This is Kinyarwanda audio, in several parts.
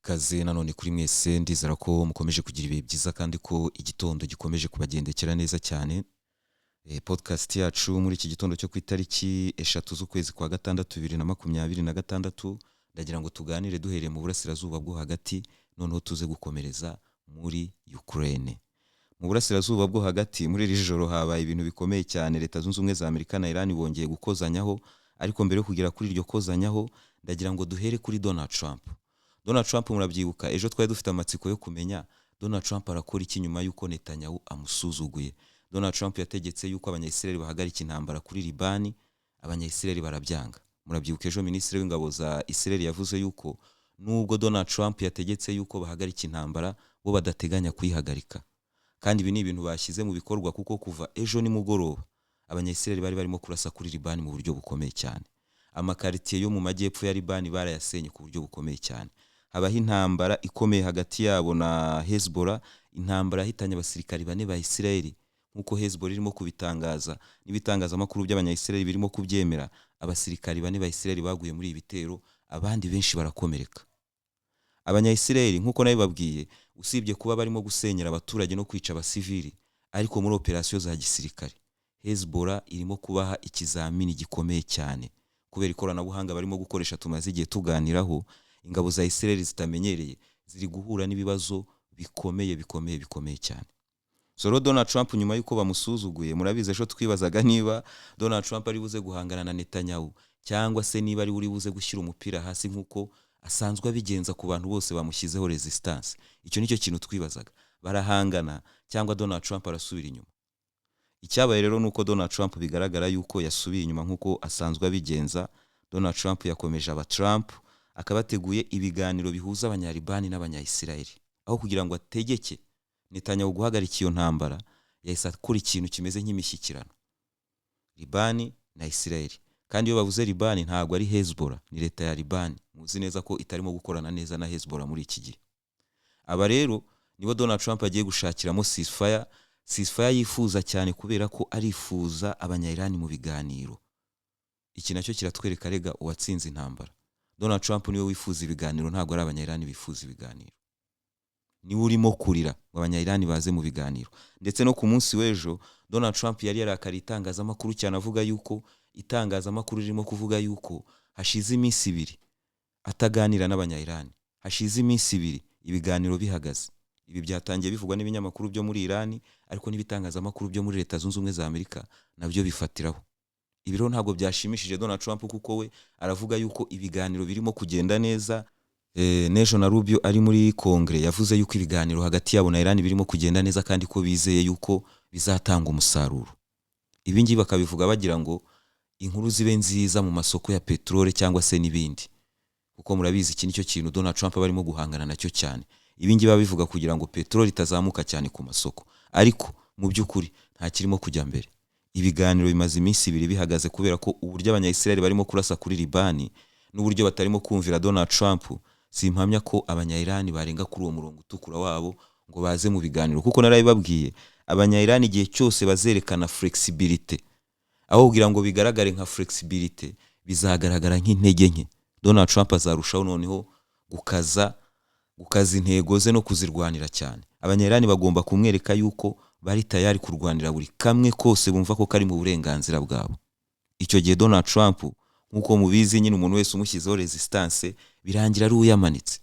Ikaze nanone kuri mwese ndizera ko mukomeje kugira ibihe byiza kandi ko igitondo gikomeje kubagendekera neza cyane. Podcast yacu muri iki gitondo cyo ku itariki 3 z'ukwezi kwa gatandatu 2026 ndagira ngo tuganire duhereye mu burasirazuba bwo hagati noneho tuze gukomereza muri Ukraine. Mu burasirazuba bwo hagati muri iri joro habaye ibintu bikomeye cyane. Leta zunze ubumwe za Amerika na Iran bongeye gukozanyaho, ariko mbere yo kugera kuri iryo kozanyaho ndagira ngo duhere kuri Donald Trump. Donald Trump murabyibuka ejo twari dufite amatsiko yo kumenya Donald Trump arakora iki nyuma yuko Netanyahu amusuzuguye. Donald Trump yategetse yuko abanyayisiraheli bahagarika intambara kuri Libani, abanyayisiraheli barabyanga. Murabyibuka ejo minisitiri w'ingabo za Israel yavuze yuko nubwo Donald Trump yategetse yuko bahagarika intambara bo badateganya kuyihagarika. Kandi ibi ni ibintu bashyize mu bikorwa kuko kuva ejo ni mugoroba abanyayisiraheli bari barimo kurasa kuri Libani mu buryo bukomeye cyane. Amakaritiye yo mu majyepfo ya Libani barayasenye ku buryo bukomeye cyane. Habaho intambara ikomeye hagati yabo na Hezbollah, intambara yahitanye abasirikari 4 ba Israel nkuko Hezbollah irimo kubitangaza n'ibitangazamakuru by'abanyayisiraheli birimo kubyemera. Abasirikari 4 ba Israel baguye muri ibi bitero, abandi benshi barakomereka. Abanyayisiraheli nkuko nayo babwiye, usibye kuba barimo gusenyera abaturage no kwica abasivili, ariko muri operasiyo za gisirikare Hezbollah irimo kubaha ikizamini gikomeye cyane kubera ikoranabuhanga barimo gukoresha. Tumaze igihe tuganiraho, ingabo za Israel zitamenyereye ziri guhura n'ibibazo bikomeye cyane. So Donald Trump nyuma yuko bamusuzuguye, murabize ejo twibazaga niba Donald Trump ari buze guhangana na Netanyahu cyangwa se niba ari uri buze gushyira umupira hasi nkuko asanzwe abigenza ku bantu bose bamushyizeho resistance. Icyo nicyo kintu twibazaga, barahangana cyangwa Donald Trump arasubira inyuma. Icyabaye rero nuko Donald Trump bigaragara yuko yasubiye inyuma nkuko asanzwe abigenza. Donald Trump yakomeje aba Trump akabateguye ibiganiro bihuza abanyalibani n'abanyayisiraheli, aho kugira ngo ategeke Netanyahu guhagarika iyo ntambara yahise akora ikintu kimeze nk'imishyikirano Libani na Israel. Kandi iyo bavuze Libani ntabwo ari Hezbollah, ni leta ya Libani. Muzi neza ko itarimo gukorana neza na Hezbollah muri iki gihe. Aba rero nibo Donald Trump agiye gushakiramo ceasefire yifuza cyane kubera ko arifuza abanyayirani mu biganiro. Iki nacyo kiratwereka rega uwatsinze intambara. Donald Trump niwe wifuza ibiganiro, ntabwo ari abanyayirani bifuza ibiganiro. Niwe urimo kurira ngo abanyayirani baze mu biganiro. Ndetse no ku munsi w'ejo Donald Trump yari yarakari itangazamakuru cyane avuga yuko itangazamakuru ririmo kuvuga yuko hashize iminsi 2 ataganira n'abanyayirani, hashize iminsi 2 ibiganiro bihagaze. Ibi byatangiye bivugwa n'ibinyamakuru byo muri Iran, ariko n'ibitangazamakuru byo muri Leta zunze ubumwe za Amerika nabyo bifatiraho. Ibi rero ntabwo byashimishije Donald Trump kuko we aravuga yuko ibiganiro birimo kugenda neza. Nejo na Rubio ari muri Kongre yavuze yuko ibiganiro hagati yabo na Iran birimo kugenda neza kandi ko bizeye yuko bizatanga umusaruro. Ibi ngibi bakabivuga bagira ngo inkuru zibe nziza mu masoko ya petrole cyangwa se n'ibindi, kuko murabizi iki nicyo kintu Donald Trump barimo guhangana nacyo cyane. Ibi ngibi babivuga kugira ngo petrole itazamuka cyane ku masoko, ariko mu by'ukuri nta kirimo kujya mbere. Ibiganiro bimaze iminsi 2 bihagaze kubera ko uburyo abanyayisiraheli barimo kurasa kuri Libani n'uburyo batarimo kumvira Donald Trump. Simpamya ko abanyayirani barenga kuri uwo murongo utukura wabo ngo baze mu biganiro, kuko narabibabwiye abanyayirani igihe cyose bazerekana flexibility, aho kugira ngo bigaragare nka flexibility bizagaragara nk'intege nke. Donald Trump azarushaho noneho gukaza intego ze no kuzirwanira cyane. Abanyayirani bagomba kumwereka yuko bari tayari kurwanira buri kamwe kose bumva ko kari mu burenganzira bwabo. Icyo gihe Donald Trump nkuko mubizi nyine umuntu wese umushyizeho resistance birangira ari uyamanitse.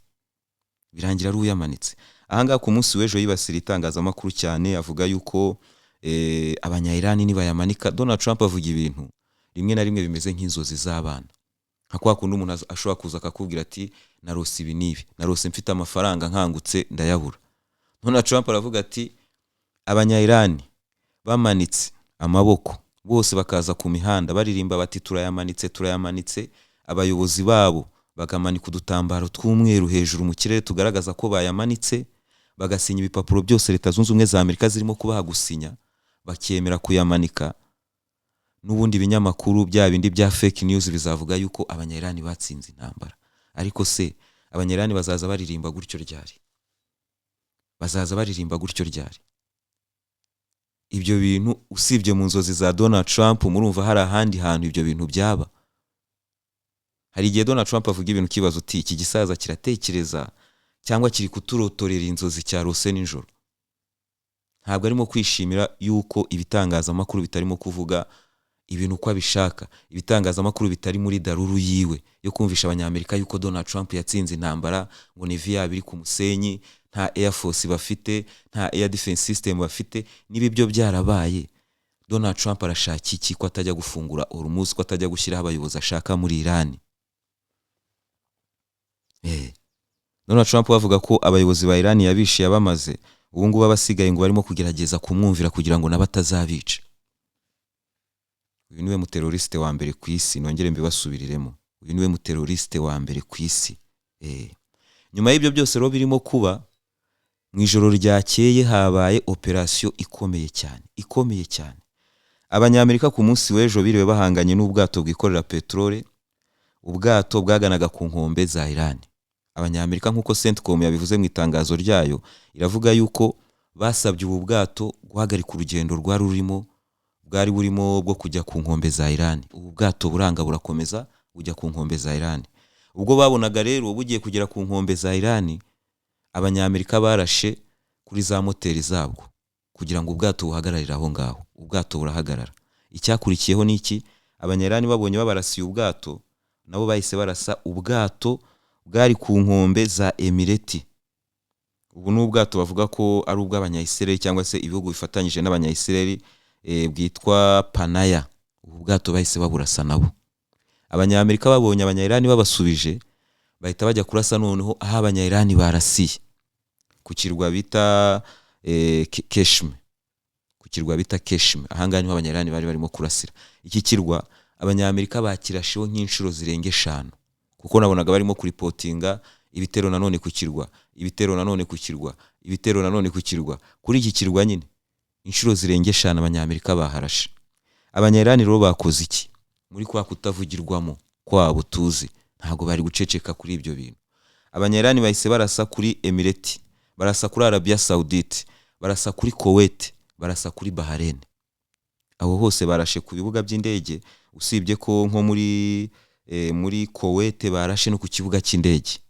Ahangaha ku munsi w'ejo yibasira itangazamakuru cyane avuga yuko abanyayirani nibayamanika. Donald Trump avuga ibintu rimwe na rimwe bimeze nk'inzozi z'abana, nka kwa kundi umuntu ashobora kuza akakubwira ati narose ibi nibi, narose mfite amafaranga nkangutse ndayabura. Donald Trump aravuga ati abanyayirani bamanitse amaboko bose bakaza ku mihanda baririmba bati turayamanitse. Abayobozi babo bakamanika udutambaro tw'umweru hejuru mu kirere tugaragaza ko bayamanitse, bagasinya ibipapuro byose Leta zunze ubumwe za Amerika zirimo kubaha gusinya, bakemera kuyamanika. N'ubundi binyamakuru bya bindi bya fake news bizavuga yuko abanyayirani batsinze intambara. Ariko se abanyayirani bazaza baririmba gutyo ryari? Ibyo bintu usibye mu nzozi za Donald Trump murumva hari ahandi hantu ibyo bintu byaba. Hari igihe Donald Trump avuga ibintu kibazo uti iki gisaza kiratekereza cyangwa kiri kuturotorera inzozi cyarose nijoro. Ntabwo arimo kwishimira yuko ibitangazamakuru bitarimo kuvuga ibintu uko abishaka, ibitangazamakuru bitari muri daruru yiwe yo kumvisha abanyamerika yuko Donald Trump yatsinze intambara, ngo Navy yabo iri ku musenyi, nta Air Force bafite, nta Air Defense System bafite. Niba ibyo byarabaye, Donald Trump arashaka iki ko atajya gufungura Hormuz, ko atajya gushyiraho abayobozi ashaka muri Iran? Donald Trump bavuga ko abayobozi ba Iran yabishe yabamaze, ubu ngubu abasigaye ngo barimo kugerageza kumwumvira kugira ngo nabatazabica. Uyu niwe muteroriste wa mbere ku isi, nongere mbibasubiriremo. Uyu niwe muteroriste wa mbere ku isi. Nyuma y'ibyo byose rero birimo kuba, mu ijoro ryakeye habaye operation ikomeye cyane. Abanyamerika ku munsi w'ejo biriwe bahanganye n'ubwato bwikorera petrole, ubwato bwaganaga ku nkombe za Iran. Abanyamerika nk'uko CENTCOM yabivuze mu itangazo ryayo, iravuga yuko basabye ubu bwato guhagarika urugendo bwari burimo bwo kujya ku nkombe za Iran. Ubu bwato buranga burakomeza bujya ku nkombe za Iran. Ubwo babonaga rero bugiye kugera ku nkombe za Iran, abanyamerika barashe kuri za moteri zabwo kugira ngo ubwato buhagararire aho ngaho. Ubwato burahagarara. Icyakurikiyeho niki? Abanyarani babonye babarasiye ubwato, nabo bahise barasa ubwato bwari ku nkombe za Emirati. Ubu n'ubwato bavuga ko ari ubw'abanyayisiraheli cyangwa se ibihugu bifatanyije n'abanyayisiraheli, bwitwa Panaya. Ubu bwato bahise baburasa nabo. Abanyamerika babonye abanyayirani babasubije, bahita bajya kurasa noneho aho abanyayirani barasiye ku kirwa bita Keshme. Ku kirwa bita Keshme, ahanga niho abanyayirani bari barimo kurasira. Iki kirwa abanyamerika bakirasheho nk'inshuro zirenga 5, kuko nabonaga barimo kuripotinga ibitero nanone ku kirwa, ibitero nanone ku kirwa, ibitero nanone ku kirwa. Kuri iki kirwa nyine inshuro zirenga 5 abanyamerika baharashe. Abanyayirani rero bakoze iki? Muri kwa kutavugirwamo kwabo tuzi, ntago bari guceceka kuri ibyo bintu. Abanyayirani bahise barasa kuri Emirati, barasa kuri Arabia Saudite, barasa kuri Kuwait, barasa kuri Bahrain. Abo hose barashe ku bibuga by'indege, usibye ko nko muri Kuwait barashe no ku kibuga cy'indege.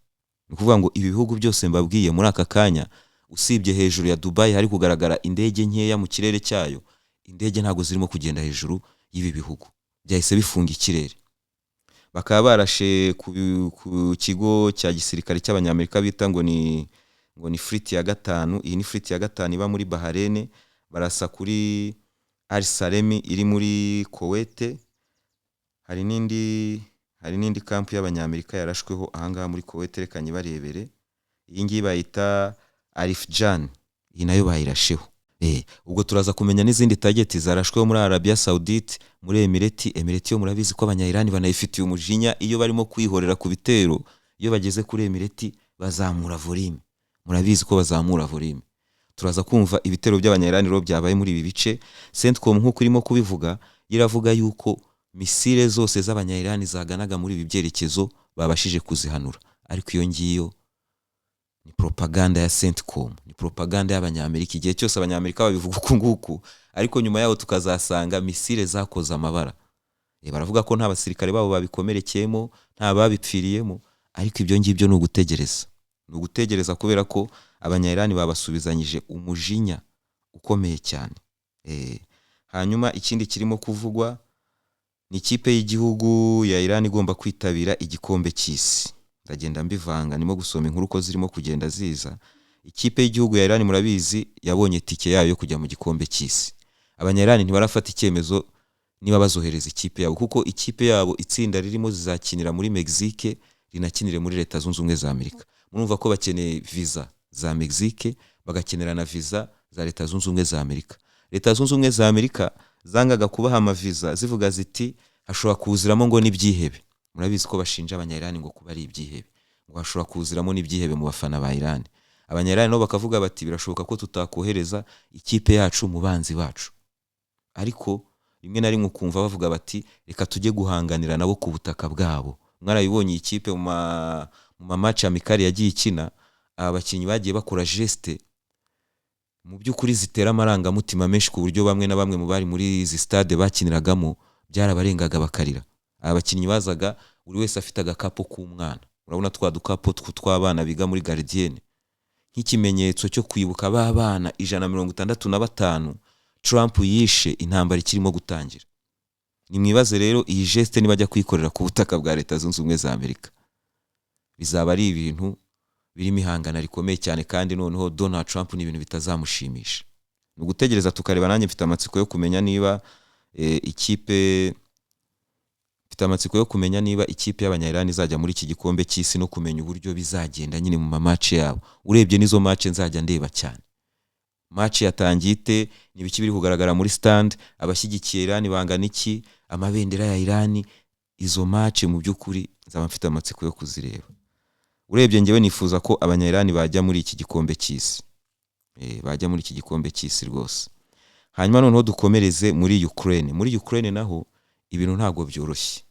Ni kuvuga ngo ibi bihugu byose mbabwiye muri aka kanya, usibye hejuru ya Dubai hari kugaragara indege nkeya mu kirere cyayo, indege ntago zirimo kugenda hejuru y'ibi bihugu, byahise bifunga ikirere. Bakaba barashe ku kigo cya gisirikare cy'abanyamerika bita ngo ni Fleet ya 5. Iyi ni Fleet ya 5 iba muri Bahrain. Barasa kuri Al Salem iri muri Kuwait. Hari n'indi camp y'abanyamerika yarashweho ahangaha muri Kuwait, reka nyibarebere. Iyi ngiyi bayita Arif Jan, iyi nayo bayirasheho. Ubwo turaza kumenya n'izindi target zarashweho muri Arabia Saudite, muri Emirati yo murabizi ko abanyayirani banayifitiye umujinya iyo barimo kwihorera ku bitero. Iyo bageze kuri Emirati bazamura volume, murabizi ko bazamura volume. Turaza kumva ibitero by'abanyayirani rero byabaye muri ibi bice. CENTCOM nk'uko irimo kubivuga, iravuga yuko misile zose z'abanyayirani zaganaga muri ibi byerekezo babashije kuzihanura, ariko iyo ngiyo ni propaganda ya CENTCOM, ni propaganda y'abanyamerika. Igihe cyose abanyamerika babivuga uko nguku, ariko nyuma yaho tukazasanga misile zakoze amabara. Baravuga ko nta basirikare babo babikomerekeyemo, nta babipfiriyemo, ariko ibyo ngibyo ni ugutegereza kubera ko abanyayirani babasubizanyije umujinya ukomeye cyane. Hanyuma ikindi kirimo kuvugwa ni ikipe y'igihugu ya Iran igomba kwitabira igikombe cy'isi. Ndagenda mbivanga, nimo gusoma inkuru ko zirimo kugenda ziza. Ikipe y'igihugu ya Iran murabizi yabonye tike yayo yo kujya mu gikombe cy'isi. Abanyayirani ntibarafata icyemezo niba bazohereza ikipe yabo, kuko ikipe yabo itsinda ririmo zizakinira muri Mexique, rinakinire muri Leta Zunze Ubumwe za Amerika. Murumva ko bakeneye visa za Mexique, bagakenera na visa za Leta Zunze Ubumwe za Amerika. Leta Zunze Ubumwe za Amerika zangaga kubaha amaviza, zivuga ziti hashobora kuziramo ngo n'ibyihebe. Murabizi ko bashinja abanyayirani ngo kuba ari ibyihebe, ngo hashobora kuziramo n'ibyihebe mu bafana ba Iran. Abanyayirani no bakavuga bati birashoboka ko tutakohereza ikipe yacu mu banzi bacu, ariko rimwe na rimwe ukumva bavuga bati reka tujye guhanganira nabo ku butaka bwabo. Mwarabibonye ikipe mu match amikari yagiye ikina, abakinnyi bagiye bakora geste mu by'ukuri zitera amarangamutima menshi, ku buryo bamwe na bamwe mu bari muri izi stade bakiniragamo byarabarengaga bakarira. Abakinnyi bazaga buri wese afite agakapo k'umwana, urabona twa dukapo tw'abana biga muri Gardienne nk'ikimenyetso cyo kwibuka b'abana 165 Trump yishe intambara ikirimo gutangira. Nimwibaze rero iyi geste nibajya kwikorera ku butaka bwa Leta Zunze Ubumwe za Amerika, bizaba ari ibintu birimo ihangana rikomeye cyane, kandi noneho Donald Trump ni ibintu bitazamushimisha. Ni gutegereza tukareba. Nanjye mfite amatsiko yo kumenya niba ikipe y'Abanya-Iran izajya muri iki gikombe cy'isi, no kumenya uburyo bizagenda nyine mu match yabo. Urebye nizo match nzajya ndeba cyane. Match yatangiye ite, nibiki biri kugaragara muri stand, abashyigikiye Iran bangana iki, amabendera ya Iran. Izo match mu by'ukuri nzaba mfite amatsiko yo kuzireba. Urebye ngewe nifuza ko Abanya-Iran bajya muri iki gikombe cy'isi. Bajya muri iki gikombe cy'isi rwose. Hanyuma noneho dukomereze muri Ukraine. Muri Ukraine naho ibintu ntago byoroshye.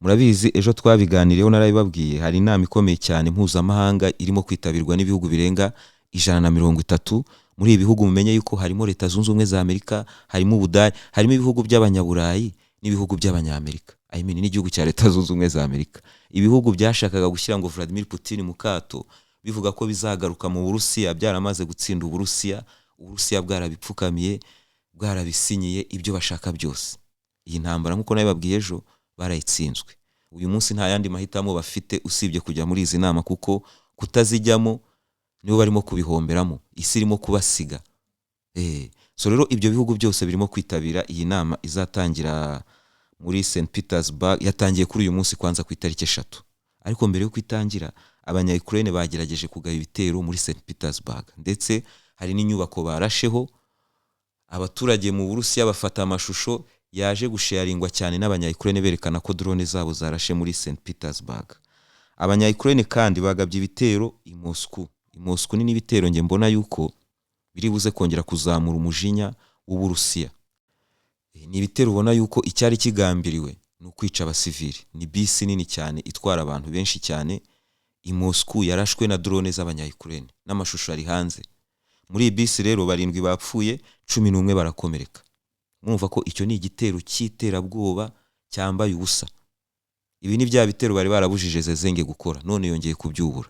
Murabizi ejo twabiganiriyeho narabibabwiye, hari inama ikomeye cyane mpuzamahanga irimo kwitabirwa n'ibihugu birenga 130. Muri ibi bihugu mumenye yuko harimo Leta Zunze Ubumwe za Amerika, harimo Ubudage, harimo ibihugu by'Abanyaburayi n'ibihugu by'Abanyamerika. N'igihugu cya Leta Zunze Ubumwe za Amerika. Ibihugu byashakaga gushyira ngo Vladimir Putin mu kato, bivuga ko bizagaruka mu Burusiya, byaramaze gutsinda Uburusiya bwarabipfukamiye, bwarabisinyiye ibyo bashaka byose. Iyi ntambara nkuko nabibabwiye ejo barayitsinzwe. Uyu munsi nta yandi mahitamo bafite usibye kujya muri izi nama, kuko kutazijyamo nibo barimo kubihomberamo, isi irimo kubasiga. So rero ibyo bihugu byose birimo kwitabira iyi nama izatangira muri St Petersburg. Yatangiye kuri uyu munsi kwanza ku itariki 3, ariko mbere yo kwitangira Abanya-Ukraine bagerageje kugaba ibitero muri St Petersburg, ndetse hari n'inyubako barasheho. Abaturage mu Burusiya bafata amashusho yaje gusharingwa cyane n'Abanya-Ukraine berekana ko drone zabo zarashe muri St Petersburg. Abanya-Ukraine kandi bagabye ibitero i Moscow. Moscow ni ibitero nge mbona yuko biri buze kongera kuzamura umujinya w'Uburusiya. Ni ibitero ubona yuko icyari kigambiriwe no kwica abasivili. Ni bisi nini cyane itwara abantu benshi cyane. I Moscow yarashwe na drone z'Abanya-Ukraine, n'amashusho ari hanze. Muri bisi rero 7 bapfuye, 11 barakomereka. Mwumva ko icyo ni igitero cy'iterabwoba cyambaye ubusa. Ibi ni bya bitero bari barabujije Zezenge gukora, none yongeye kubyubura.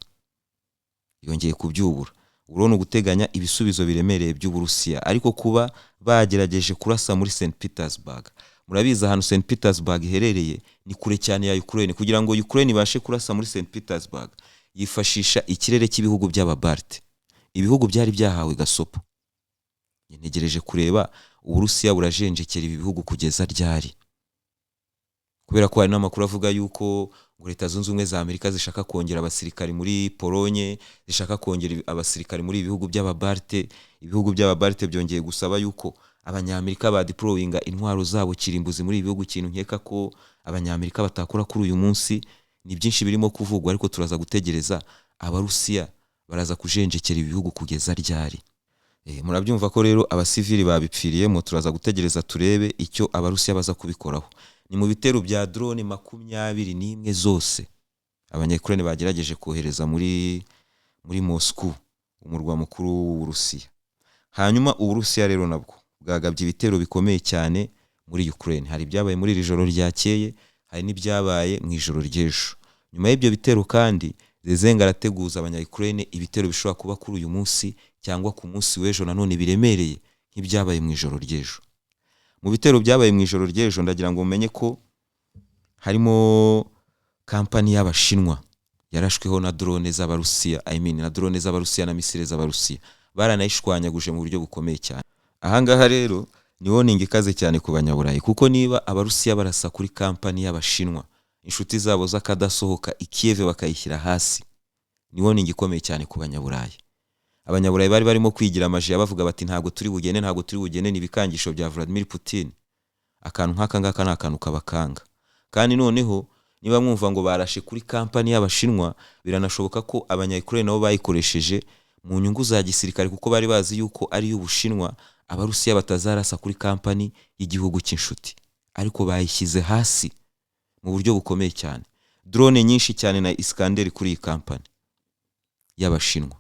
Urabona guteganya ibisubizo biremereye by'Uburusiya, ariko kuba bagerageje kurasa muri St Petersburg. Murabizi ahantu St Petersburg iherereye ni kure cyane ya Ukraine. Kugira ngo Ukraine ibashe kurasa muri St Petersburg yifashisha ikirere cy'ibihugu by'Ababalte. Ibihugu byari byahawe gasopo. Ntegereje kureba Uburusiya burajenjekera ibi bihugu kugeza ryari, kubera ko hari n'amakuru avuga yuko ngo Leta Zunze Ubumwe za Amerika zishaka kongera abasirikari muri Polonye, zishaka kongera abasirikari muri ibihugu by'Ababalte. Ibihugu by'Ababalte byongeye gusaba yuko Abanyamerika ba deployinga intwaro zabo kirimbuzi muri ibihugu. Kintu nkeka ko Abanyamerika batakora kuri uyu munsi. Ni byinshi birimo kuvugwa, ariko turaza gutegereza Abarusiya baraza kujenjekera ibihugu kugeza ryari. Murabyumva ko rero abasivili babipfiriyemo. Turaza gutegereza turebe icyo Abarusiya baza kubikoraho. Ni mu bitero bya drone 21 zose Abanya-Ukraine bagerageje kohereza muri Moscow, umurwa mukuru w'Uburusiya. Hanyuma Uburusiya rero nabwo bwagabye ibitero bikomeye cyane muri Ukraine. Hari byabaye muri iri joro ryakeye, hari n'ibyabaye mu ijoro ry'ejo. Nyuma y'ibyo bitero kandi Zezenge arateguza Abanya-Ukraine ibitero bishobora kuba kuri uyu munsi cyangwa ku munsi w'ejo nanone biremereye nk'ibyabaye mu ijoro ry'ejo. Mu bitero byabaye mu ijoro ry'ejo ndagira ngo mumenye ko harimo kampani y'Abashinwa yarashweho na drone z'Abarusiya, na drone z'Abarusiya na misile z'Abarusiya. Baranayishwanyaguje mu buryo bukomeye cyane. Ahangaha rero ni warning ikaze cyane ku Banyaburayi, kuko niba Abarusiya barasa kuri kampani y'Abashinwa, inshuti zabo zakadasohoka i Kiev bakayishyira hasi, ni warning ikomeye cyane ku Banyaburayi. Abanyaburayi bari barimo kwigira amajiya bavuga bati ntago turi bugene ni bikangisho bya Vladimir Putin. Akantu nk'aka ngaka ni akantu kabakanga. Kandi noneho niba mwumva ngo barashe kuri kampani y'Abashinwa, biranashoboka ko Abanya-Ukraine nabo bayikoresheje mu nyungu za gisirikare, kuko bari bazi yuko ari y'Ubushinwa Abarusiya batazarasa kuri kampani y'igihugu cy'inshuti, ariko bayishyize hasi mu buryo bukomeye cyane. Drone nyinshi cyane na Iskander kuri iyi kampani y'Abashinwa.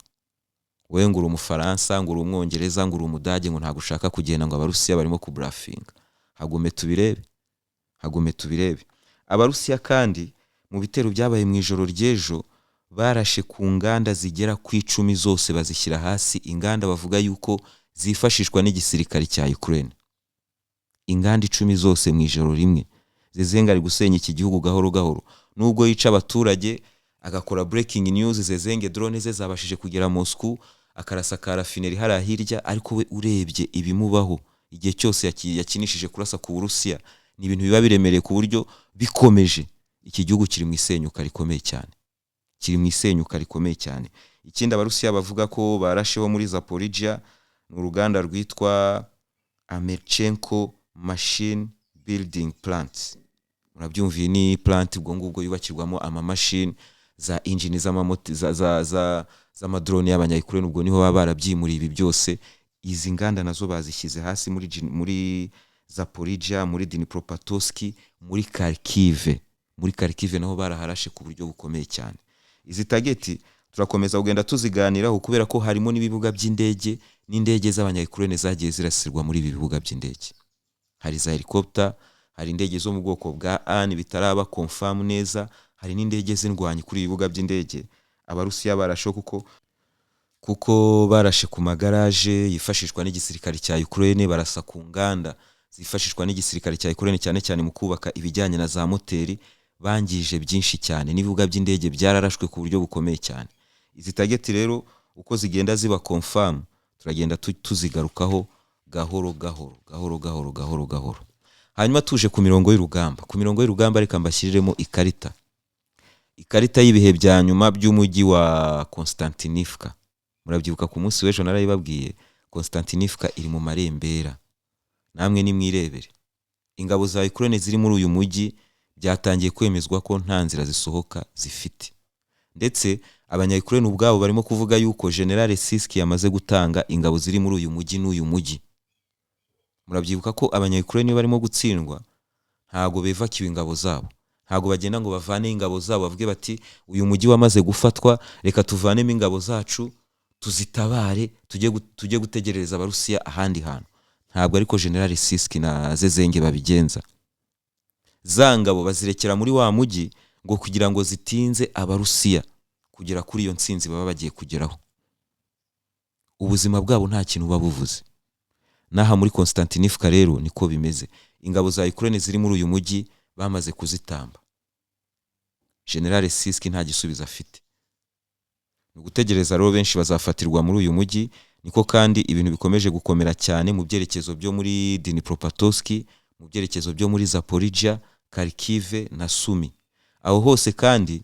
Wewe nguru Umufaransa, nguru Umwongereza, nguru Umudage, ngo ntago ushaka kugenda ngo Abarusiya barimo kubrafinga. Hagume tubirebe. Abarusiya kandi mu bitero byabaye mu ijoro ry'ejo barashe ku nganda zigera ku 10 zose bazishyira hasi, inganda bavuga yuko zifashishwa n'igisirikare cya Ukraine. Inganda 10 zose mu ijoro rimwe. Zezenga ari gusenya iki gihugu gahoro gahoro. Nubwo yica abaturage agakora breaking news, Zezenge drone ze zabashije kugera Moscow, akarasa ka rafineri hariya hirya, ariko we urebye ibimubaho igihe cyose yakinishije kurasa ku Burusiya, ni ibintu biba biremereye ku buryo bikomeje iki gihugu kiri mu isenyuka rikomeye cyane. Kiri mu isenyuka rikomeye cyane. Ikindi abarusiya bavuga ko barasheho muri Zaporizhia mu ruganda rwitwa Amerchenko Machine Building Plant. Murabyumviye, ni plant ubwo ngubwo yubakirwamo ama machine za engine za madrone y'abanya-Ukraine, ubwo niho baba barabyimuriye ibi byose. Izi nganda nazo bazishyize hasi muri Zaporizhia, muri Dnipropetrovsk, muri Kharkiv. Muri Kharkiv naho baraharashe ku buryo bukomeye cyane. Izi tageti turakomeza kugenda tuziganiraho kubera ko harimo n'ibibuga by'indege n'indege z'abanya-Ukraine zagiye zirasirwa muri ibi bibuga by'indege. Hari za helicopter, hari indege zo mu bwoko bwa An bitaraba confirm neza, hari n'indege z'indwanyi kuri ibibuga by'indege. Abarusiya barasho kuko barashe ku magaraje yifashishwa n'igisirikare cya Ukraine, barasa ku nganda zifashishwa n'igisirikare cya Ukraine cyane cyane mu kubaka ibijyanye na za moteri, bangije byinshi cyane, n'ibibuga by'indege byararashwe ku buryo bukomeye cyane. Izi tageti rero uko zigenda ziba confirm turagenda tuzigarukaho gahoro gahoro. Hanyuma tuje ku mirongo y'urugamba. Ku mirongo y'urugamba reka mbashyiriremo ikarita y'ibihe bya nyuma by'umujyi wa Konstantinivka. Murabyibuka ku munsi w'ejo narayibabwiye, Konstantinivka iri mu marembera. Namwe ni mwirebere. Ingabo za Ukraine ziri muri uyu mujyi byatangiye kwemezwa ko nta nzira zisohoka zifite. Ndetse abanya-Ukraine ubwabo barimo kuvuga yuko General Siski yamaze gutanga ingabo ziri muri uyu mujyi n'uyu mujyi. Murabyibuka ko abanya-Ukraine barimo gutsindwa ntago bevakiwe ingabo zabo. Ntago bagenda ngo bavane ingabo zabo bavuge bati uyu mujyi wamaze gufatwa, reka tuvanemo ingabo zacu tuzitabare tujye gutegerereza abarusiya ahandi hantu. Ntabwo ariko General Siski na Zezenge babigenza. Za ngabo bazirekera muri wa mujyi ngo kugira ngo zitinze abarusiya kugera kuri iyo ntsinzi baba bagiye kugeraho. Ubuzima bwabo nta kintu babuvuze. Naha muri Konstantinivka rero niko bimeze. Ingabo za Ukraine ziri muri uyu mujyi bamaze kuzitamba. General Siski nta gisubizo afite. Ni gutegereza rero benshi bazafatirwa muri uyu mujyi. Niko kandi ibintu bikomeje gukomera cyane mu byerekezo byo muri Dnipropetrovsk, mu byerekezo byo muri Zaporizhia, Kharkiv na Sumy. Aho hose kandi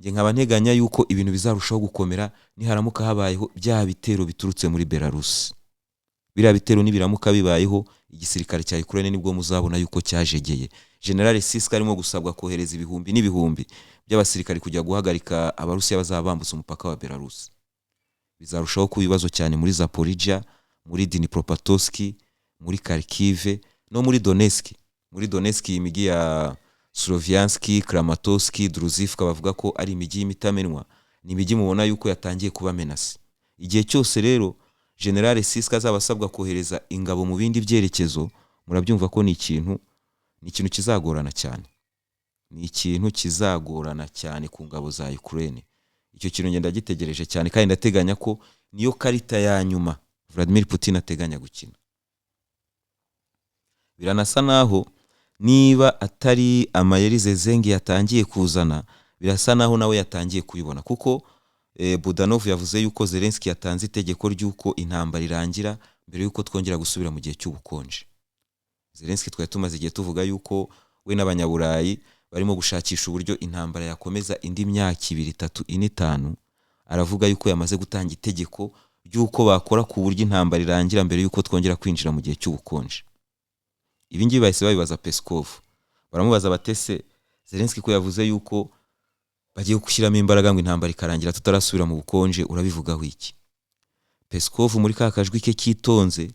nge nkaba nteganya yuko ibintu bizarushaho gukomera niharamuka habayeho bya bitero biturutse muri Belarus. Biriya bitero nibiramuka bibayeho, igisirikare cya Ukraine nibwo muzabona yuko cyajegeye. General Siski arimo gusabwa kohereza ibihumbi n'ibihumbi by'abasirikare kujya guhagarika abarusiya bazabambutsa umupaka wa Belarus. Bizarushaho kubibazo cyane muri Zaporizhia, muri Dnipropetrovsk, muri Kharkiv no muri Donetsk. Muri Donetsk imigi ya Slovianski, Kramatorsk, Druzivka bavuga ko ari imigi y'imitamenwa. Ni imigi mubona yuko yatangiye kuba menasi. Igihe cyose rero General Siski azabasabwa kohereza ingabo mu bindi byerekezo, murabyumva ko ni ikintu kizagorana cyane. Ni ikintu kizagorana cyane ku ngabo za Ukraine. Icyo kintu ngenda gitegereje cyane kandi ndateganya ko niyo karita ya nyuma Vladimir Putin ateganya gukina. Biranasa naho niba atari amayeri Zezenge yatangiye kuzana, birasa naho nawe yatangiye kuyibona, kuko Budanov yavuze yuko Zelensky yatanze itegeko ry'uko intambara irangira mbere yuko twongera gusubira mu gihe cy'ubukonje. Zelensky twari tumaze igihe tuvuga yuko we n'abanyaburayi barimo gushakisha uburyo intambara yakomeza indi myaka 2, 3, 4, 5. Aravuga yuko yamaze gutanga itegeko ry'uko bakora ku buryo intambara irangira mbere yuko twongera kwinjira mu gihe cy'ubukonje. Ibi ngibi bahise babibaza Peskov. Baramubaza batese Zelensky ko yavuze yuko bagiye gushyiramo imbaraga ngo intambara ikarangira tutarasubira mu bukonje, urabivugaho iki? Peskov muri kakajwi ke kitonze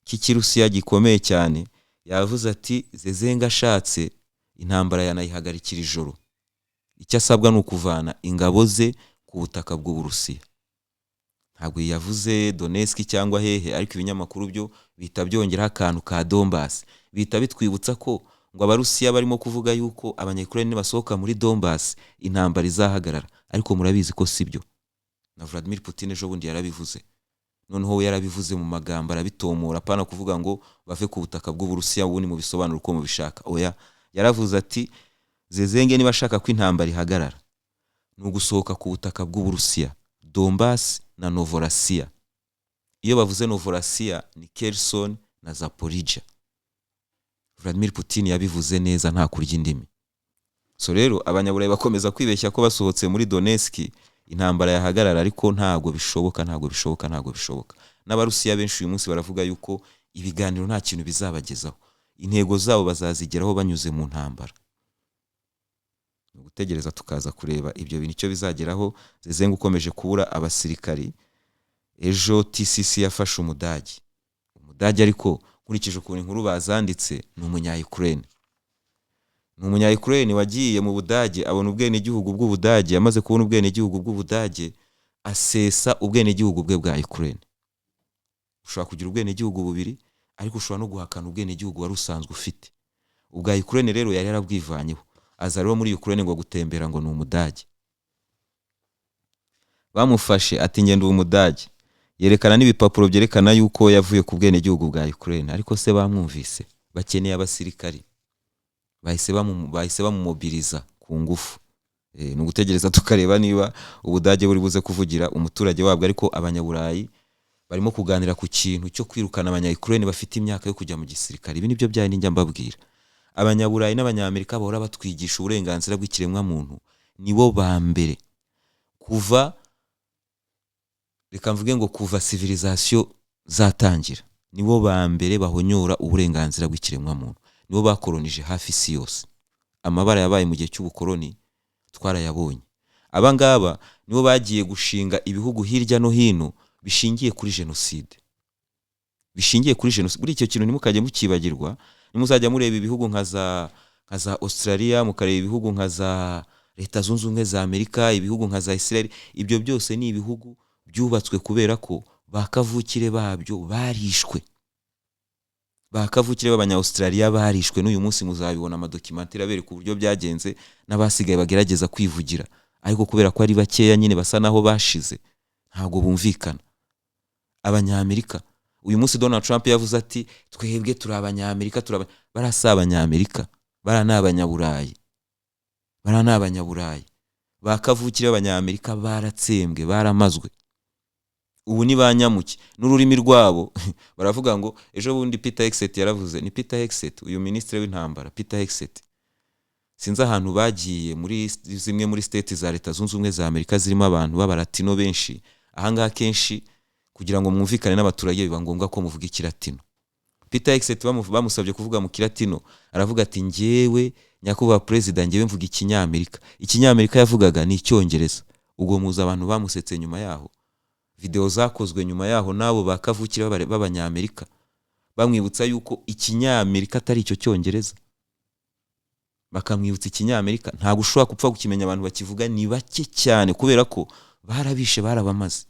k'ikirusiya gikomeye cyane yavuze ati Zezenge ashatse intambara yanayihagarikira ijoro. Icyo asabwa no kuvana ingabo ze ku butaka bw'Uburusiya. Ntabwo yavuze Donetsk cyangwa hehe, ariko ibinyamakuru byo bita byongera akantu ka Donbass. Bita bitwibutsa ko ngo abarusiya barimo kuvuga yuko abanya-Ukraine basohoka muri Donbass intambara izahagarara, ariko murabizi ko sibyo. Na Vladimir Putin ejo bundi yarabivuze, noneho we yarabivuze mu magambo arabitomora, apana kuvuga ngo bave ku butaka bw'Uburusiya ubundi mu bisobanuro uko mubishaka. Oya, yaravuze ati Zezenge niba ashaka ko intambara ihagarara ni ugusohoka ku butaka bw'Uburusiya, Donbass na Novorossiya. Iyo bavuze Novorossiya ni Kherson na Zaporizhia. Vladimir Putin yabivuze neza nta kurya indimi. So rero abanyaburayi bakomeza kwibeshya ko basohotse muri Donetsk intambara yahagarara, ariko ntago bishoboka. N'abarusiya benshi uyu munsi baravuga yuko ibiganiro nta kintu bizabagezaho, intego zabo bazazigeraho banyuze mu ntambara. Gutegereza tukaza kureba ibyo bintu icyo bizageraho. Zezenga ukomeje kubura abasirikari. Ejo TCC yafashe umudage ariko nkurikije ukuntu inkuru bazanditse ni umunya-Ukraine wagiye mu Budage abona ubwenegihugu bw'Ubudage, amaze kubona ubwenegihugu bw'Ubudage asesa ubwenegihugu bwe bwa Ukraine. Ushobora kugira ubwenegihugu bubiri, ariko ushobora no guhakana ubwenegihugu wari usanzwe ufite. Ubwa Ukraine rero yari yarabwivanyeho, aza rero muri Ukraine ngo gutembera ngo ni Umudage. Bamufashe ati ngende Umudage, yerekana n'ibipapuro byerekana yuko yavuye ku bwenegihugu bwa Ukraine, ariko se bamwumvise, bakeneye abasirikari, bahise bamumobiliza ku ngufu. Ni ugutegereza tukareba niba Ubudage buri buze kuvugira umuturage wabwo, ariko abanyaburayi barimo kuganira ku kintu cyo kwirukana abanya-Ukraine bafite imyaka yo kujya mu gisirikare. Ibi nibyo byari njya mbabwira. Abanyaburayi n'abanyamerika bahora batwigisha uburenganzira bw'ikiremwa muntu, nibo ba mbere kuva, reka mvuge ngo kuva civilisation zatangira, nibo ba mbere bahonyora uburenganzira bw'ikiremwa muntu, nibo bakolonije hafi isi yose. Amabara yabaye mu gihe cy'ubukoloni twarayabonye. Abangaba nibo bagiye gushinga ibihugu hirya no hino bishingiye kuri genocide. Buri icyo kintu nimukajye mukibagirwa. Nimuzajya mureba ibihugu nka za Australia, mukareba ibihugu nka za Leta Zunze Ubumwe za Amerika, ibihugu nka za Israel, ibyo byose ni ibihugu byubatswe kubera ko bakavukire babyo barishwe. Bakavukire b'abanya-Australia barishwe, n'uyu munsi muzabibona amadocumentary abereka uburyo byagenze, n'abasigaye bagerageza kwivugira, ariko kubera ko ari bakeya nyine basa naho bashize, ntabwo bumvikana. Abanyamerika uyu munsi Donald Trump yavuze ati twebwe turi abanyamerika, barasa abanyamerika, baranabanyaburayi. Bakavukire abanyamerika baratsembwe, baramazwe. Ubu ni banyamuke n'ururimi rwabo. Baravuga ngo ejo bundi Peter Hegseth yaravuze, ni Peter Hegseth uyu ministre w'intambara, Peter Hegseth, sinzi ahantu bagiye muri zimwe muri state za Leta Zunze Ubumwe za Amerika zirimo abantu b'abalatino benshi. Ahangaha kenshi kugira ngo mwumvikane n'abaturage biba ngombwa ko muvuga ikilatino. Peter Hegseth bamusabye kuvuga mu kilatino, aravuga ati njyewe nyakubahwa president, njyewe mvuga ikinyamerika yavugaga ni Icyongereza. Ubwo muza abantu bamusetse nyuma yaho, video zakozwe nyuma yaho nabo bakavukira b'abanyamerika bamwibutsa yuko ikinyamerika atari icyo Cyongereza, bakamwibutsa ikinyamerika. Ntabwo ushobora kupfa gukimenya, abantu bakivuga ni bake cyane kubera ko barabishe, barabamaze.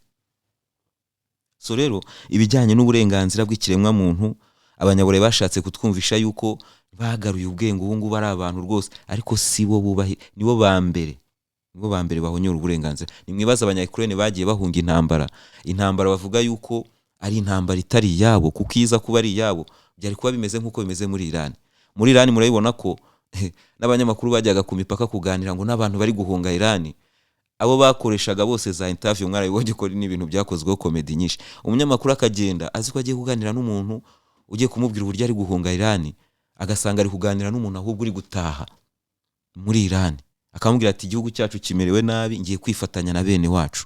So rero ibijyanye n'uburenganzira bw'ikiremwa muntu, abanyaburayi bashatse kutwumvisha yuko bagaruye ubwenge, ubu ngubu ari abantu rwose, ariko sibo bubahe, nibo ba mbere bahonyora uburenganzira. Nimwibaza abanya-Ukraine bagiye bahunga intambara bavuga yuko ari intambara itari yabo, kuko iza kuba ari yabo byari kuba bimeze nk'uko bimeze muri Iran. Muri Iran murabibona ko n'abanyamakuru bajyaga ku mipaka kuganira ngo n'abantu bari guhunga Iran, abo bakoreshaga bose za interview mwarabibonye ko ni ibintu byakozweho comedy nyinshi. Umunyamakuru akagenda azi ko agiye kuganira n'umuntu ugiye kumubwira uburyo ari guhunga Iran, agasanga ari kuganira n'umuntu ahubwo uri gutaha muri Iran, akamubwira ati igihugu cyacu kimerewe nabi, ngiye kwifatanya na bene wacu.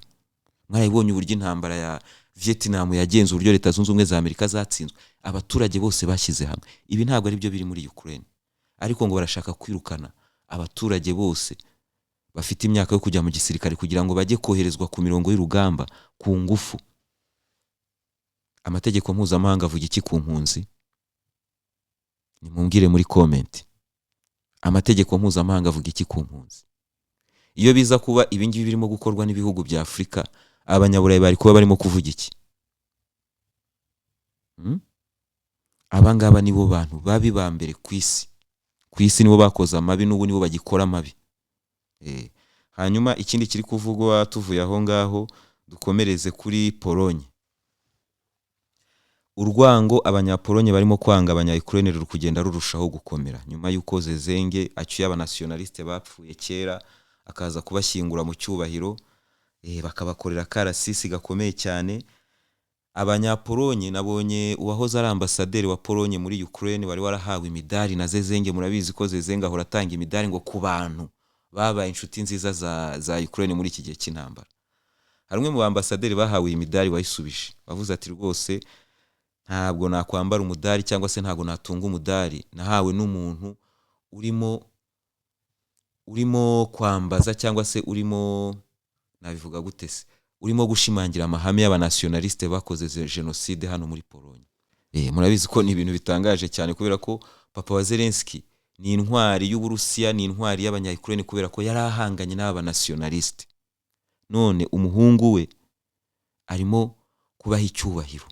Mwarabibonye uburyo intambara ya Vietnam yagenze, uburyo Leta Zunze Ubumwe za Amerika zatsinzwe, abaturage bose bashyize hamwe. Ibi ntabwo ari byo biri muri Ukraine, ariko ngo barashaka kwirukana abaturage bose bafite imyaka yo kujya mu gisirikare kugira ngo bajye koherezwa ku mirongo y'urugamba ku ngufu. Amategeko mpuzamahanga avuga iki ku mpunzi? Nimumbwire muri comment. Amategeko mpuzamahanga avuga iki ku mpunzi? Iyo biza kuba ibingibi birimo gukorwa n'ibihugu bya Afrika, abanyaburayi bari kuba barimo kuvuga iki? Abangaba nibo bantu babi ba mbere ku isi ku isi nibo bakoze amabi n'ubu nibo bagikora amabi. Hanyuma ikindi kiri kuvugwa tuvuye aho ngaho dukomereze kuri Polonye. Urwango abanyapolonye barimo kwanga abanya-Ukraine ruri kugenda rurushaho gukomera nyuma y'uko Zezenge acyuye abanationaliste bapfuye kera akaza kubashyingura mu cyubahiro, bakabakorera karasisi gakomeye cyane. Abanyapolonye nabonye uwahoze ari ambasaderi wa Polonye muri Ukraine wari warahawe imidari na Zezenge. Murabizi ko Zezenge ahora atanga imidari ngo ku bantu babaye inshuti nziza za Ukraine muri iki gihe cy'intambara. Harumwe mu ambasaderi bahawe imidari wayisubije, bavuze ati rwose ntabwo nakwambara umudari cyangwa se ntabwo natunga umudari nahawe n'umuntu urimo kwambaza cyangwa se urimo nabivuga gute se, urimo gushimangira amahame y'abanationaliste bakoze genocide hano muri Polonye. Murabizi ko ni ibintu bitangaje cyane kubera ko papa wa Zelensky ni intwari y'Uburusiya, ni intwari y'abanya-Ukraine kubera ko yari ahanganye n'aba nationaliste. None umuhungu we arimo kubaha icyubahiro.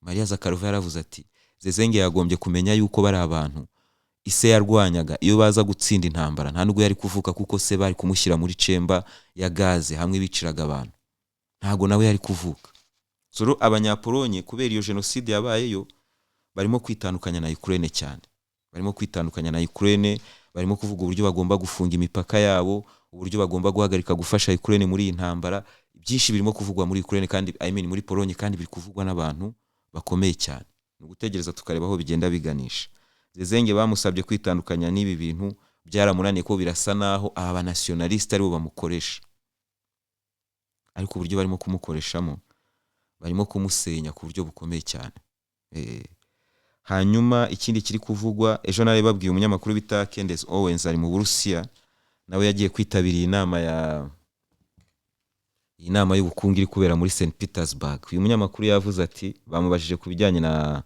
Maria Zakharova yaravuze ati Zezenge yagombye kumenya yuko bari abantu ise yarwanyaga iyo baza gutsinda intambara nta nubwo yari kuvuka kuko se bari kumushyira muri cemba ya gaze hamwe biciraga abantu, ntago nawe yari kuvuka. Soro abanyapolonye kubera iyo genocide yabayeyo barimo kwitandukanya na Ukraine cyane, barimo kwitandukanya na Ukraine, barimo kuvuga uburyo bagomba gufunga imipaka yabo, uburyo bagomba guhagarika gufasha Ukraine muri iyi ntambara. Byinshi birimo kuvugwa muri Ukraine kandi muri Polonye kandi biri kuvugwa n'abantu bakomeye cyane. Nugutegereza tukareba aho bigenda biganisha. Zezenge bamusabye kwitandukanya n'ibi bintu byaramunaniye ko birasa naho aba nationaliste aribo bamukoresha, ariko uburyo barimo kumukoreshamo barimo kumusenya ku buryo bukomeye cyane. Hanyuma ikindi kiri kuvugwa, ejo nawe babwiye umunyamakuru bita Candace Owens ari mu Burusiya, nawe yagiye kwitabira inama y'ubukungu iri kubera muri St Petersburg. Uyu munyamakuru yavuze ati bamubajije ku bijyanye na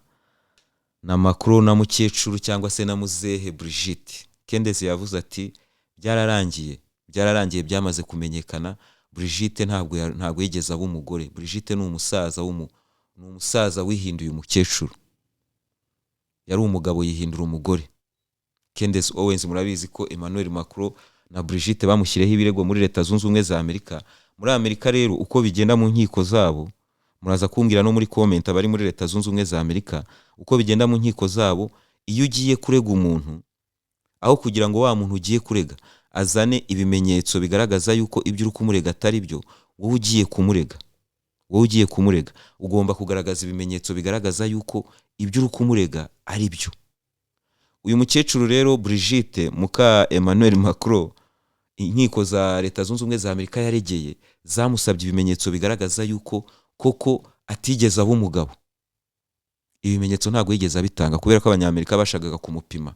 Macron na mukecuru cyangwa se na muzehe Brigitte. Candace yavuze ati byararangiye byamaze kumenyekana. Brigitte ntabwo yigeze aba umugore. Brigitte ni umusaza wihinduye umukecuru, yari umugabo yihindura umugore. Candace Owens murabizi ko Emmanuel Macron na Brigitte bamushyireho ibirego muri Leta Zunze Ubumwe za Amerika. Muri Amerika rero uko bigenda mu nkiko zabo, muraza kumbwira no muri comment abari muri Leta Zunze Ubumwe za Amerika uko bigenda mu nkiko zabo. Iyo ugiye kurega umuntu, aho kugira ngo wa muntu ugiye kurega azane ibimenyetso bigaragaza yuko ibyo uri kumurega atari byo, wowe ugiye kumurega ugomba kugaragaza ibimenyetso bigaragaza yuko ibyo uri kumurega ari byo. Uyu mukecuru rero Brigitte muka Emmanuel Macron, inkiko za Leta Zunze Ubumwe za Amerika yaregeye zamusabye ibimenyetso bigaragaza yuko koko atigeze aba umugabo. Ibimenyetso ntabwo yigeze abitanga kubera ko abanyamerika bashagaga kumupima.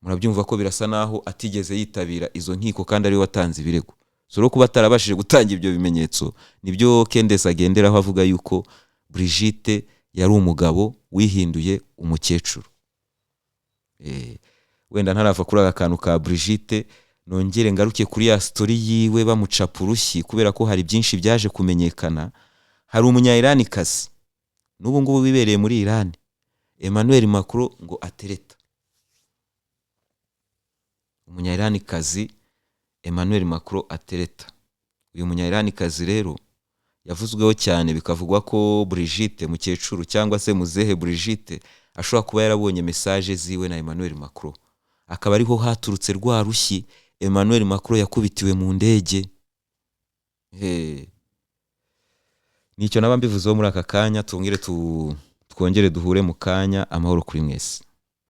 Murabyumva ko birasa naho atigeze yitabira izo nkiko kandi ari we watanze ibirego. Soro kuba atarabashije gutanga ibyo bimenyetso nibyo Candace agenderaho avuga yuko Brigitte yari umugabo wihinduye umukecuru. Wenda ntarava kuri aka kantu ka Brigitte, nongere ngaruke kuri ya story yiwe bamucapa urushyi kubera ko hari byinshi byaje kumenyekana. Hari umunya-Iranikazi n'ubu ngubu bibereye muri Iran, Emmanuel Macron ngo atereta. Umunya-Iranikazi Emmanuel Macron atereta. Uyu munya-Iranikazi rero yavuzweho cyane bikavugwa ko Brigitte mukecuru cyangwa se muzehe Brigitte ashobora kuba yarabonye message ziwe na Emmanuel Macron, akaba ariho haturutse rwa rushyi Emmanuel Macron yakubitiwe mu ndege. Nicyo naba mbivuzeho muri aka kanya. Twongere duhure mu kanya. Amahoro kuri mwese.